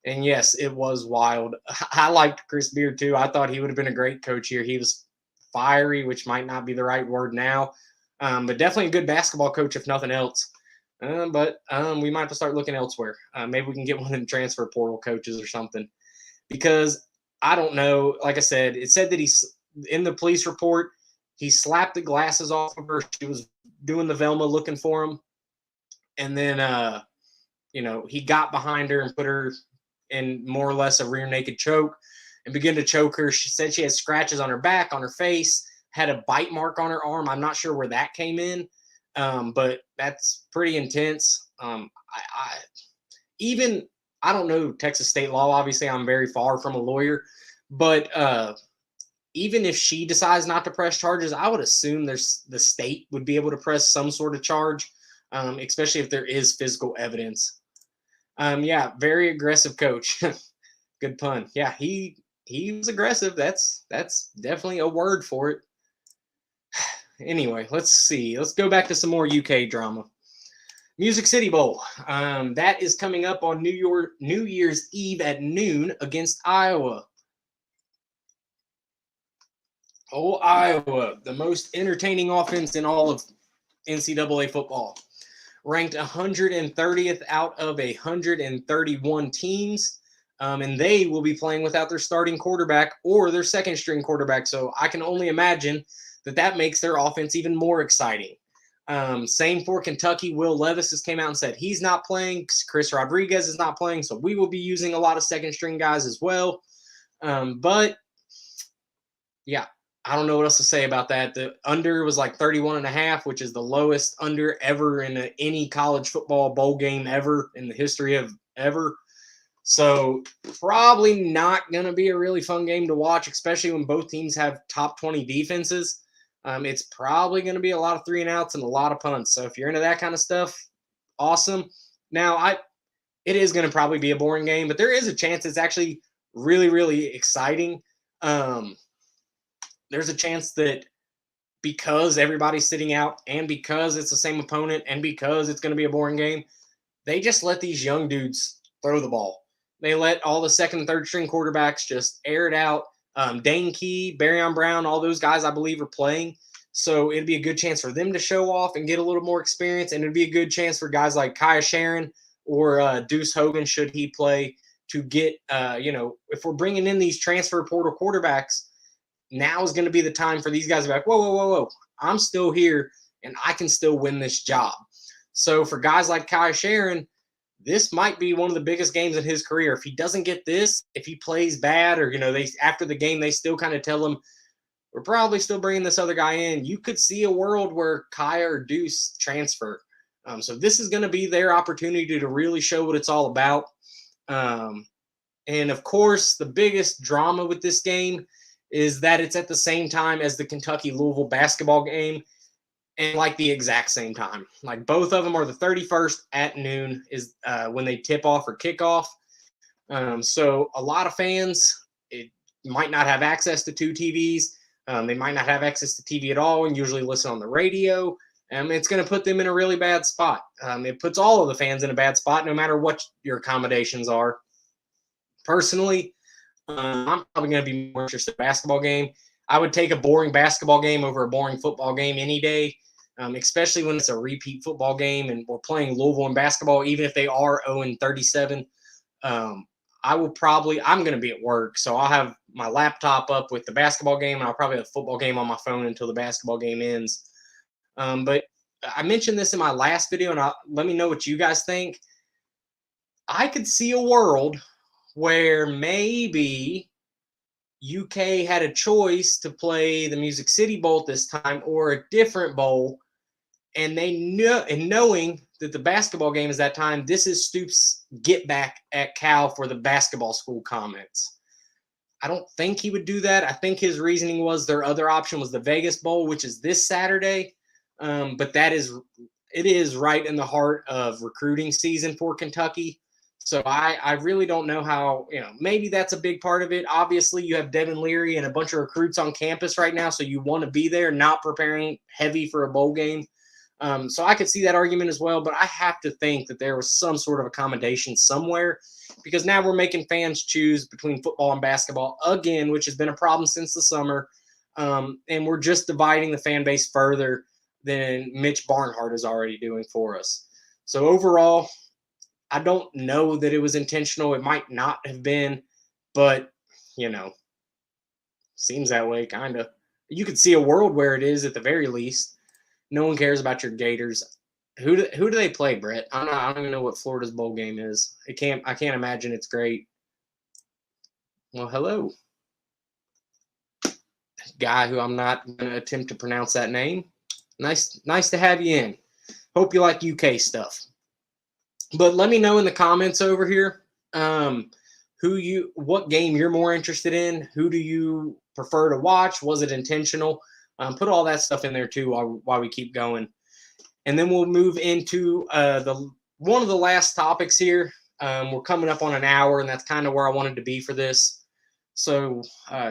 A: And yes, it was wild. I liked Chris Beard too. I thought he would have been a great coach here. He was fiery, which might not be the right word now, but definitely a good basketball coach, if nothing else. But we might have to start looking elsewhere. Maybe we can get one of the transfer portal coaches or something. Because I don't know. Like I said, it said that he's in the police report. He slapped the glasses off of her. She was doing the Velma looking for him. And then, he got behind her and put her in more or less a rear naked choke and began to choke her. She said she had scratches on her back, on her face, had a bite mark on her arm. I'm not sure where that came in, but that's pretty intense. I don't know Texas state law. Obviously, I'm very far from a lawyer, but even if she decides not to press charges, I would assume the state would be able to press some sort of charge, especially if there is physical evidence. Yeah, very aggressive coach. Good pun. Yeah, he was aggressive. That's definitely a word for it. Anyway, let's see. Let's go back to some more UK drama. Music City Bowl. That is coming up on New Year's Eve at noon against Iowa. Oh, Iowa, the most entertaining offense in all of NCAA football. Ranked 130th out of 131 teams. And they will be playing without their starting quarterback or their second string quarterback. So I can only imagine that makes their offense even more exciting. Same for Kentucky. Will Levis has came out and said he's not playing. Chris Rodriguez is not playing. So we will be using a lot of second string guys as well. But yeah, I don't know what else to say about that. The under was like 31.5, which is the lowest under ever in any college football bowl game ever in the history of ever. So probably not going to be a really fun game to watch, especially when both teams have top 20 defenses. It's probably going to be a lot of 3-and-outs and a lot of punts. So if you're into that kind of stuff, awesome. Now, it is going to probably be a boring game, but there is a chance it's actually really, really exciting. There's a chance that because everybody's sitting out and because it's the same opponent and because it's going to be a boring game, they just let these young dudes throw the ball. They let all the second and third string quarterbacks just air it out. Dane Key, Barryon Brown, all those guys I believe are playing. So it'd be a good chance for them to show off and get a little more experience. And it'd be a good chance for guys like Kaya Sharon or Deuce Hogan, should he play, to get, if we're bringing in these transfer portal quarterbacks, now is going to be the time for these guys to be like, whoa, I'm still here and I can still win this job. So for guys like Kaya Sharon, this might be one of the biggest games in his career. If he doesn't get this, if he plays bad, or they after the game they still kind of tell him, we're probably still bringing this other guy in, you could see a world where Kaya or Deuce transfer. So this is going to be their opportunity to really show what it's all about. And of course, the biggest drama with this game is that it's at the same time as the Kentucky-Louisville basketball game, and like the exact same time. Like both of them are the 31st at noon is when they tip off or kick off. So a lot of fans, it might not have access to two TVs. They might not have access to TV at all and usually listen on the radio. It's going to put them in a really bad spot. It puts all of the fans in a bad spot, no matter what your accommodations are. Personally, I'm probably going to be more interested in a basketball game. I would take a boring basketball game over a boring football game any day, especially when it's a repeat football game and we're playing Louisville in basketball, even if they are 0-37. I'm going to be at work, so I'll have my laptop up with the basketball game, and I'll probably have a football game on my phone until the basketball game ends. But I mentioned this in my last video, and let me know what you guys think. I could see a world where maybe UK had a choice to play the Music City Bowl this time or a different bowl, and knowing that the basketball game is that time, this is Stoops' get back at Cal for the basketball school comments. I don't think he would do that. I think his reasoning was their other option was the Vegas Bowl, which is this Saturday. But it is right in the heart of recruiting season for Kentucky. So I really don't know how, maybe that's a big part of it. Obviously, you have Devin Leary and a bunch of recruits on campus right now, so you want to be there, not preparing heavy for a bowl game. So I could see that argument as well, but I have to think that there was some sort of accommodation somewhere, because now we're making fans choose between football and basketball again, which has been a problem since the summer. And we're just dividing the fan base further than Mitch Barnhart is already doing for us. So overall, I don't know that it was intentional. It might not have been, but seems that way, kind of. You could see a world where it is at the very least. No one cares about your Gators. Who do they play, Brett? I don't even know what Florida's bowl game is. I can't imagine it's great. Well, hello, guy who I'm not going to attempt to pronounce that name. Nice to have you in. Hope you like UK stuff. But let me know in the comments over here what game you're more interested in. Who do you prefer to watch? Was it intentional? Put all that stuff in there too while we keep going. And then we'll move into one of the last topics here. We're coming up on an hour, and that's kind of where I wanted to be for this. So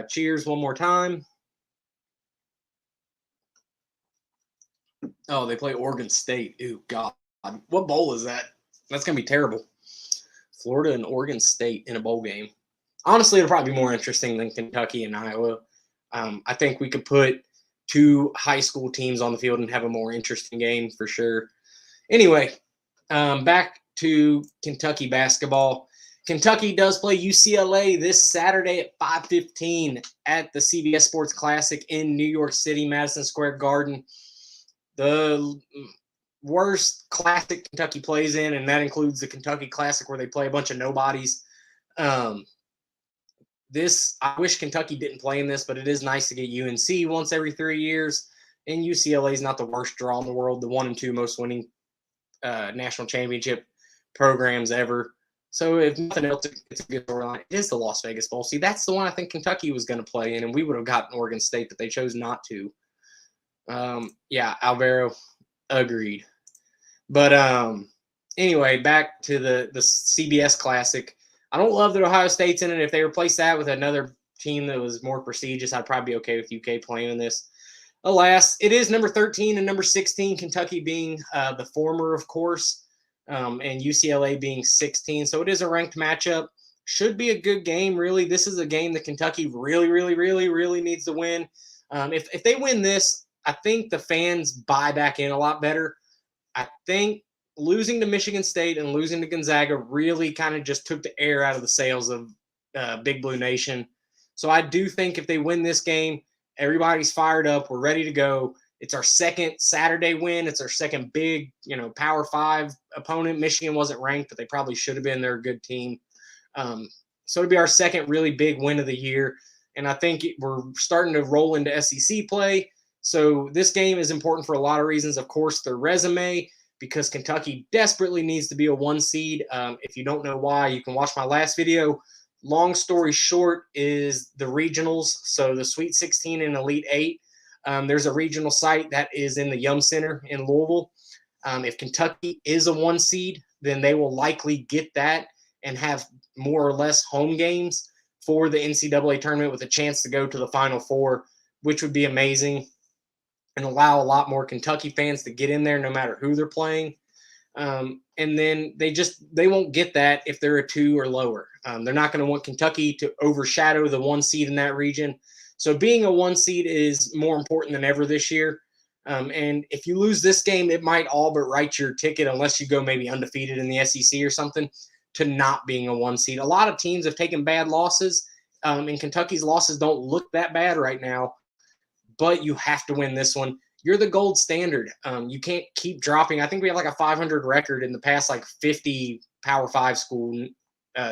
A: cheers one more time. Oh, they play Oregon State. Ooh, God. What bowl is that? That's going to be terrible. Florida and Oregon State in a bowl game. Honestly, it'll probably be more interesting than Kentucky and Iowa. I think we could put two high school teams on the field and have a more interesting game for sure. Anyway, back to Kentucky basketball. Kentucky does play UCLA this Saturday at 5:15 at the CBS Sports Classic in New York City, Madison Square Garden. The worst classic Kentucky plays in, and that includes the Kentucky Classic where they play a bunch of nobodies. I wish Kentucky didn't play in this, but it is nice to get UNC once every 3 years. And UCLA is not the worst draw in the world, the 1 and 2 most winning national championship programs ever. So if nothing else, it's a good storyline. It is the Las Vegas Bowl. See, that's the one I think Kentucky was going to play in, and we would have gotten Oregon State, but they chose not to. Yeah, Alvaro, agreed. But anyway, back to the CBS Classic. I don't love that Ohio State's in it. If they replace that with another team that was more prestigious, I'd probably be okay with UK playing in this. Alas, it is number 13 and number 16, Kentucky being the former, of course, and UCLA being 16. So it is a ranked matchup. Should be a good game, really. This is a game that Kentucky really, really, really, really needs to win. If they win this, I think the fans buy back in a lot better. I think losing to Michigan State and losing to Gonzaga really kind of just took the air out of the sails of Big Blue Nation. So I do think if they win this game, everybody's fired up. We're ready to go. It's our second Saturday win. It's our second big, Power 5 opponent. Michigan wasn't ranked, but they probably should have been. They're a good team. So it'll be our second really big win of the year. And I think we're starting to roll into SEC play. So this game is important for a lot of reasons. Of course, their resume, because Kentucky desperately needs to be a 1 seed. If you don't know why, you can watch my last video. Long story short is the regionals. So the Sweet 16 and Elite 8. There's a regional site that is in the Yum Center in Louisville. If Kentucky is a 1 seed, then they will likely get that and have more or less home games for the NCAA tournament with a chance to go to the Final Four, which would be amazing and allow a lot more Kentucky fans to get in there no matter who they're playing. And then they won't get that if they're a 2 or lower. They're not going to want Kentucky to overshadow the 1 seed in that region. So being a 1 seed is more important than ever this year. And if you lose this game, it might all but write your ticket, unless you go maybe undefeated in the SEC or something, to not being a 1 seed. A lot of teams have taken bad losses, and Kentucky's losses don't look that bad right now, but you have to win this one. You're the gold standard. You can't keep dropping. I think we have like a 500 record in the past 50 Power 5 school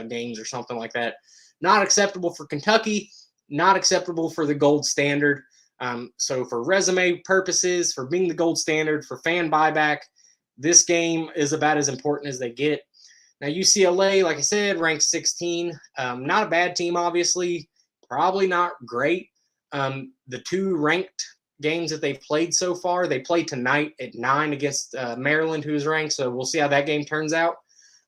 A: games or something like that. Not acceptable for Kentucky, not acceptable for the gold standard. So for resume purposes, for being the gold standard, for fan buyback, this game is about as important as they get. Now, UCLA, like I said, ranked 16. Not a bad team, obviously. Probably not great. The 2 ranked games that they've played so far, they play tonight at 9 against Maryland, who's ranked. So we'll see how that game turns out.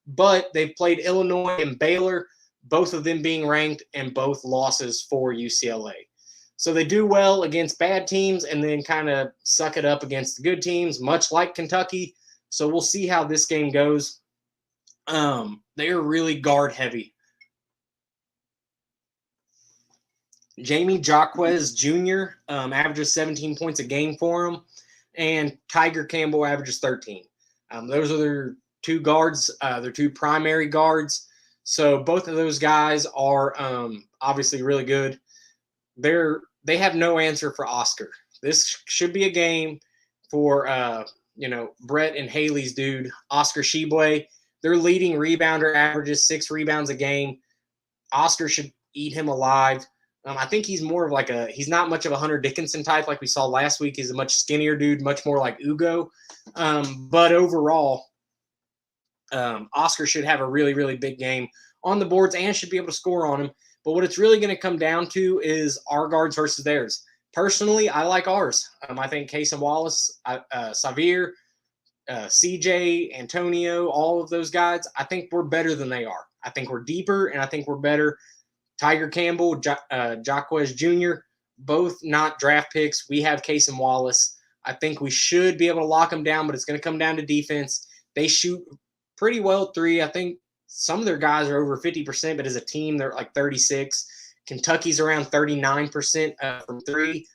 A: but they've played Illinois and Baylor, both of them being ranked, and both losses for UCLA. So they do well against bad teams and then kind of suck it up against the good teams, much like Kentucky. So we'll see how this game goes. They are really guard heavy. Jamie Jaquez Jr. Averages 17 points a game for him, and Tiger Campbell averages 13. Those are their two guards, their two primary guards. So both of those guys are obviously really good. They have no answer for Oscar. This should be a game for Brett and Haley's dude, Oscar Tshiebwe. Their leading rebounder averages 6 rebounds a game. Oscar should eat him alive. I think he's more of he's not much of a Hunter Dickinson type like we saw last week. He's a much skinnier dude, much more like Ugo. But overall, Oscar should have a really, really big game on the boards and should be able to score on him. But what it's really going to come down to is our guards versus theirs. Personally, I like ours. I think Cason Wallace, Xavier, CJ, Antonio, all of those guys, I think we're better than they are. I think we're deeper, and I think we're better. Tiger Campbell, Jaquez Jr., both not draft picks. We have Cason Wallace. I think we should be able to lock them down, but it's going to come down to defense. They shoot pretty well at 3. I think some of their guys are over 50%, but as a team, they're like 36. Kentucky's around 39% from 3.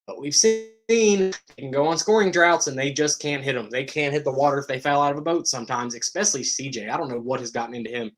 A: But we've seen they can go on scoring droughts, and they just can't hit them. They can't hit the water if they fell out of a boat sometimes, especially CJ. I don't know what has gotten into him.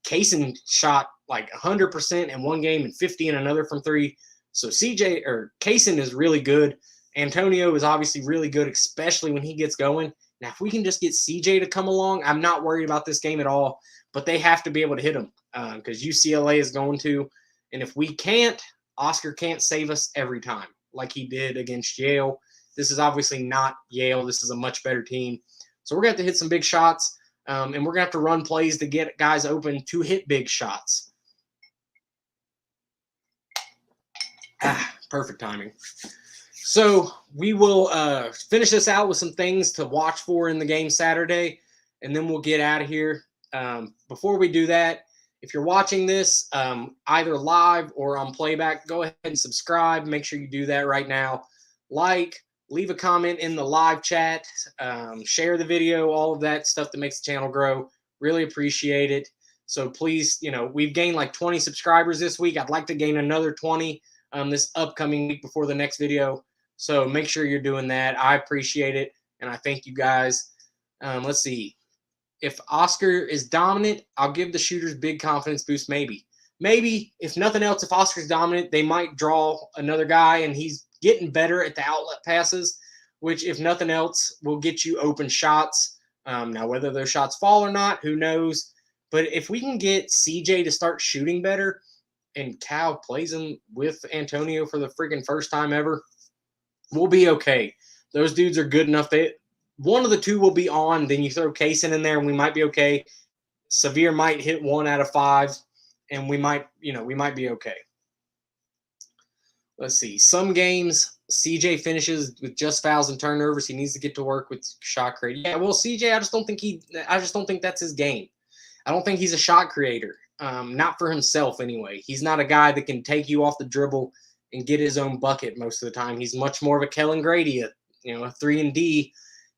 A: Cason shot like 100% in one game and 50 in another from 3. So Cason is really good. Antonio is obviously really good, especially when he gets going. Now, if we can just get CJ to come along, I'm not worried about this game at all. But they have to be able to hit him because UCLA is going to. And if we can't, Oscar can't save us every time like he did against Yale. This is obviously not Yale. This is a much better team. So we're going to have to hit some big shots. And we're going to have to run plays to get guys open to hit big shots. Perfect timing. So we will finish this out with some things to watch for in the game Saturday, and then we'll get out of here. Before we do that, if you're watching this either live or on playback, go ahead and subscribe. Make sure you do that right now. Leave a comment in the live chat, share the video, all of that stuff that makes the channel grow. Really appreciate it. So please, we've gained like 20 subscribers this week. I'd like to gain another 20 this upcoming week before the next video. So make sure you're doing that. I appreciate it, and I thank you guys. Let's see. If Oscar is dominant, I'll give the shooters big confidence boost maybe. Maybe, if nothing else, if Oscar's dominant, they might draw another guy, and he's getting better at the outlet passes, which, if nothing else, will get you open shots. Now, whether those shots fall or not, who knows? But if we can get CJ to start shooting better and Cal plays him with Antonio for the freaking first time ever, we'll be okay. Those dudes are good enough. One of the two will be on. Then you throw Cason in there, and we might be okay. Xavier might hit 1 out of 5, and we might be okay. Let's see. Some games, CJ finishes with just fouls and turnovers. He needs to get to work with shot creating. Yeah, well, CJ, I just don't think that's his game. I don't think he's a shot creator. Not for himself anyway. He's not a guy that can take you off the dribble and get his own bucket most of the time. He's much more of a Kellen Grady, a 3-and-D,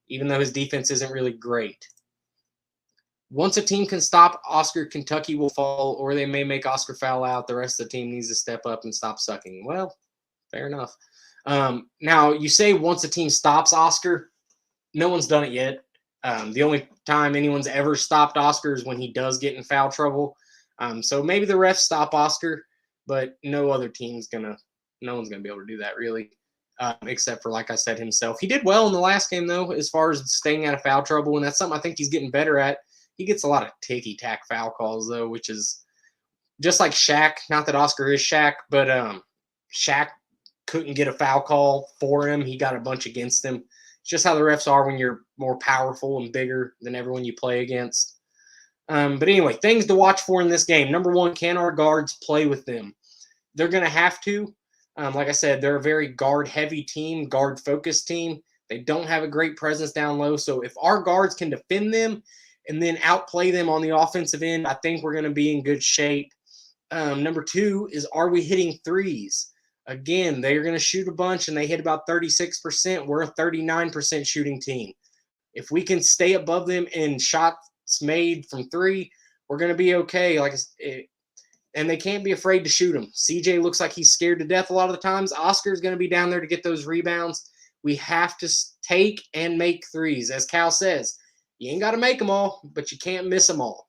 A: even though his defense isn't really great. Once a team can stop Oscar, Kentucky will fall, or they may make Oscar foul out. The rest of the team needs to step up and stop sucking. Well, fair enough. Now, you say once a team stops Oscar, no one's done it yet. The only time anyone's ever stopped Oscar is when he does get in foul trouble. So maybe the refs stop Oscar, but no one's going to be able to do that really, except for, like I said, himself. He did well in the last game, though, as far as staying out of foul trouble, and that's something I think he's getting better at. He gets a lot of ticky-tack foul calls, though, which is just like Shaq. Not that Oscar is Shaq, but Shaq couldn't get a foul call for him. He got a bunch against him. It's just how the refs are when you're more powerful and bigger than everyone you play against. But anyway, things to watch for in this game. Number one, can our guards play with them? They're going to have to. Like I said, they're a very guard-heavy team, guard-focused team. They don't have a great presence down low. So if our guards can defend them and then outplay them on the offensive end, I think we're going to be in good shape. Number 2 is, are we hitting threes? Again, they're going to shoot a bunch, and they hit about 36%. We're a 39% shooting team. If we can stay above them in shots made from 3, we're going to be okay. And they can't be afraid to shoot them. CJ looks like he's scared to death a lot of the times. Oscar's going to be down there to get those rebounds. We have to take and make threes. As Cal says, you ain't got to make them all, but you can't miss them all.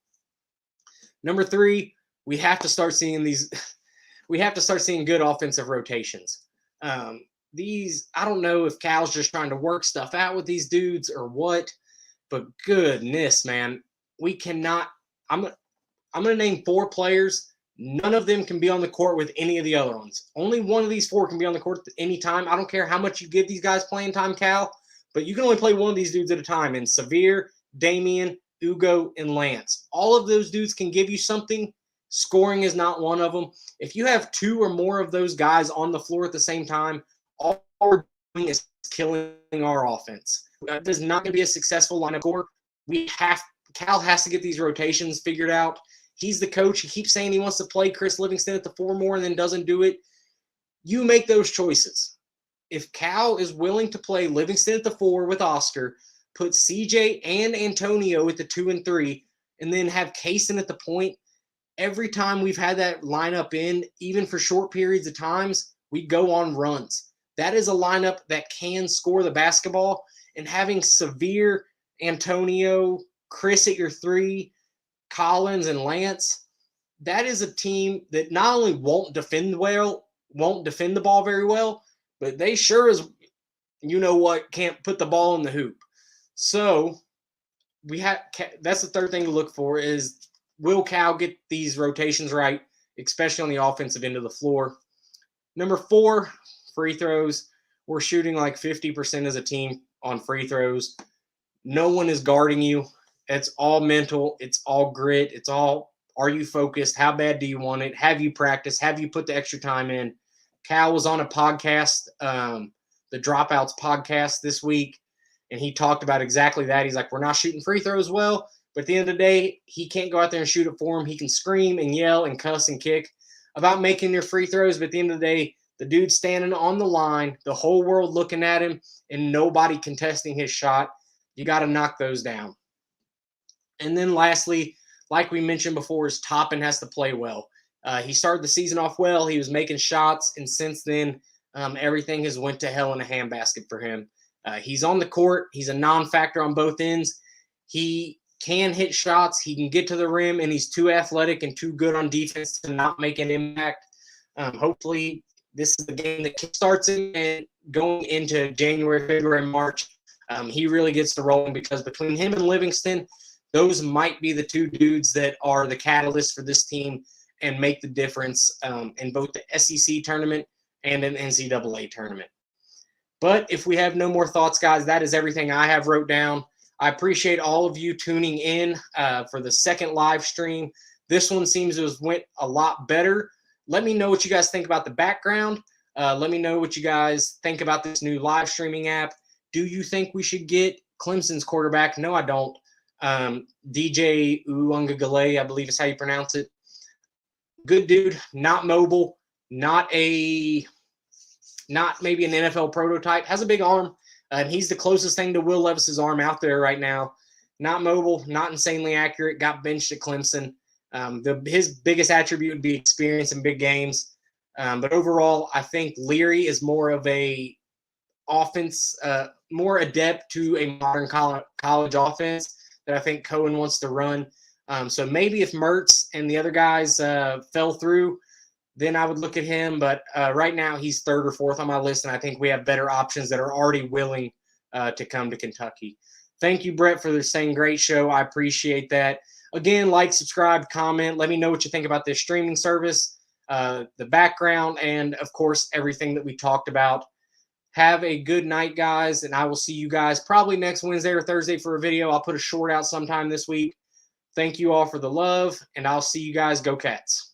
A: Number 3, we have to start seeing good offensive rotations. I don't know if Cal's just trying to work stuff out with these dudes or what, but goodness, man, we cannot. I'm going to name 4 players. None of them can be on the court with any of the other ones. Only one of these 4 can be on the court at any time. I don't care how much you give these guys playing time, Cal, but you can only play one of these dudes at a time. And Severe, Damian, Ugo, and Lance. All of those dudes can give you something. Scoring is not one of them. If you have 2 or more of those guys on the floor at the same time, all we're doing is killing our offense. This is not going to be a successful lineup score. Cal has to get these rotations figured out. He's the coach. He keeps saying he wants to play Chris Livingston at the 4 more and then doesn't do it. You make those choices. If Cal is willing to play Livingston at the 4 with Oscar, put CJ and Antonio at the 2 and 3, and then have Kaysen at the point, every time we've had that lineup in, even for short periods of times, we go on runs. That is a lineup that can score the basketball, and having Severe, Antonio, Chris at your 3, Collins, and Lance, that is a team that not only won't defend the ball very well, but they sure as can't put the ball in the hoop. So that's the third thing to look for is, will Cal get these rotations right, especially on the offensive end of the floor? Number 4, free throws. We're shooting like 50% as a team on free throws. No one is guarding you. It's all mental. It's all grit. It's all, are you focused? How bad do you want it? Have you practiced? Have you put the extra time in? Cal was on a podcast, the Dropouts podcast this week, and he talked about exactly that. He's like, we're not shooting free throws well, but at the end of the day, he can't go out there and shoot it for him. He can scream and yell and cuss and kick about making their free throws, but at the end of the day, the dude's standing on the line, the whole world looking at him, and nobody contesting his shot. You got to knock those down. And then lastly, like we mentioned before, is Toppin has to play well. He started the season off well. He was making shots, and since then, everything has went to hell in a handbasket for him. He's on the court. He's a non-factor on both ends. He can hit shots. He can get to the rim, and he's too athletic and too good on defense to not make an impact. Hopefully, this is the game that kickstarts him, and going into January, February, March, he really gets to rolling, because between him and Livingston, those might be the 2 dudes that are the catalyst for this team and make the difference in both the SEC tournament and an NCAA tournament. But if we have no more thoughts, guys, that is everything I have wrote down. I appreciate all of you tuning in for the second live stream. This one seems to have went a lot better. Let me know what you guys think about the background. Let me know what you guys think about this new live streaming app. Do you think we should get Clemson's quarterback? No, I don't. DJ Uiagalelei, I believe is how you pronounce it. Good dude, not mobile, not maybe an NFL prototype. Has a big arm, and he's the closest thing to Will Levis's arm out there right now. Not mobile, not insanely accurate. Got benched at Clemson. His biggest attribute would be experience in big games. But overall, I think Leary is more of a offense, more adept to a modern college offense that I think Cohen wants to run. So maybe if Mertz and the other guys fell through, then I would look at him. But right now he's 3rd or 4th on my list, and I think we have better options that are already willing to come to Kentucky. Thank you, Brett, for saying great show. I appreciate that. Again, like, subscribe, comment. Let me know what you think about this streaming service, the background, and, of course, everything that we talked about. Have a good night, guys, and I will see you guys probably next Wednesday or Thursday for a video. I'll put a short out sometime this week. Thank you all for the love, and I'll see you guys. Go Cats.